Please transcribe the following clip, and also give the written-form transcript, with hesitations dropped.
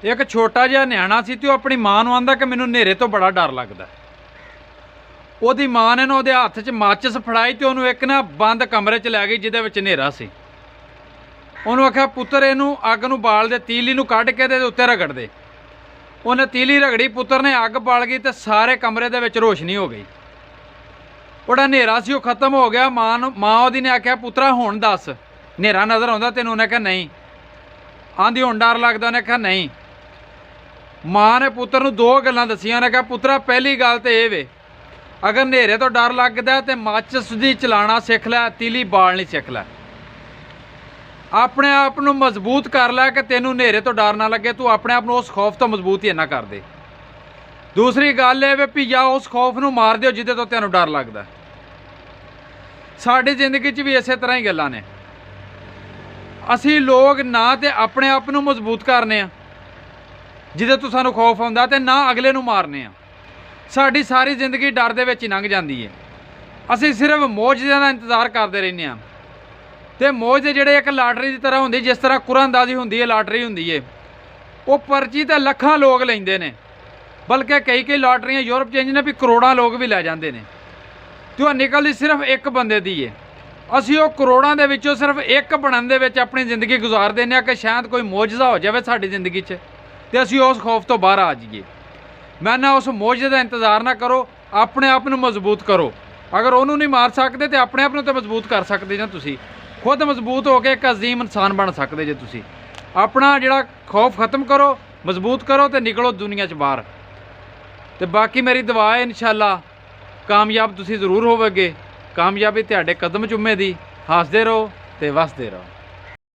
एक छोटा जिहा नियाणा सी ते ओह अपनी मां नूं आंदा कि मैनूं हनेरे तो बड़ा डर लगदा। ਉਹਦੀ मां ने ना ਉਹਦੇ हत्थ 'ਚ माचिस फड़ाई तो ਉਹਨੂੰ एक ना बंद कमरे 'ਚ लै गई ਜਿਹਦੇ ਵਿੱਚ ਹਨੇਰਾ ਸੀ। ਉਹਨੂੰ आख्या पुत्तर ਇਹਨੂੰ ਅੱਗ ਨੂੰ बाल दे, तीली ਨੂੰ ਕੱਢ ਕੇ ਇਹਦੇ ਉੱਤੇ रगड़ दे। ਉਹਨੇ तीली रगड़ी, पुत्तर ने अग बाल गई तो सारे कमरे ਦੇ ਵਿੱਚ रोशनी हो गई। ਉਹਦਾ ਹਨੇਰਾ ਸੀ ਉਹ खत्म हो गया। मां ਉਹਦੀ ने आख्या पुत्रा हुण दस हनेरा नज़र आउंदा तैनूं? ਉਹਨੇ कहा नहीं। आंदी हुण डर लगदा? ਉਹਨੇ कहा नहीं। मां ने पुत्तर नूं दो गल्लां दस्सियां। ਉਹਨੇ कहा पुत्रा पहली गल तो ये वे, अगर हनेरे तो डर लगता तो माचिस दी चलाना सीख लै, तीली बालनी सीख लै। अपने आप नूं मजबूत कर लै कि तैनूं हनेरे तो डर ना लगे, तू अपने आप नूं उस खौफ तो मजबूत ही ना कर दे। दूसरी गल ये भी या उस खौफ नूं मार दिओ जिहदे तो तैनूं डर लगदा। साडी जिंदगी च भी इसे तरह ही गल्लां ने। असीं लोग ना तो अपने आप नूं मजबूत करने आ जिहदे तो सानूं खौफ आउंदा, ते ना अगले नूं मारने आ। साडी सारी जिंदगी डर दे विच लंघ जांदी है। असीं सिर्फ मौजज़िਆਂ ਦਾ इंतज़ार करते रहने हैं। तो मौजज़े जिहड़े एक लाटरी की तरह होंदी, जिस तरह कुरानंदाजी होंदी है, लाटरी होंदी है, वो पर्ची तो लखां लोग लैंदे ने, बल्कि कई लाटरियां यूरोप च ने भी करोड़ां लोग भी लै जांदे ने। तो निकलदी सिर्फ एक बंदे दी है। असीं वो करोड़ां दे विचों सिर्फ एक बनन दे विच अपनी जिंदगी गुजार देने आ कि शायद कोई मौजज़ा हो जाए साडी जिंदगी च ते असीं उस खौफ तो बाहर आ जाइए। मैं ना उस मौजज़े का इंतज़ार ना करो, अपने आप नूं मजबूत करो। अगर उन्होंने नहीं मार सकते तो अपने आप नूं तो मजबूत कर सकते जो। तुसीं खुद मजबूत हो के एक अजीम इंसान बन सकते जे। तुसीं अपना जिहड़ा खौफ खत्म करो, मजबूत करो तो निकलो दुनिया च बाहर। तो बाकी मेरी दुआ है इंशाअल्लाह कामयाब तुसीं जरूर होवोगे। कामयाबी तुहाडे कदम चुमे दी। हੱਸਦੇ रहो तो वसदे रहो।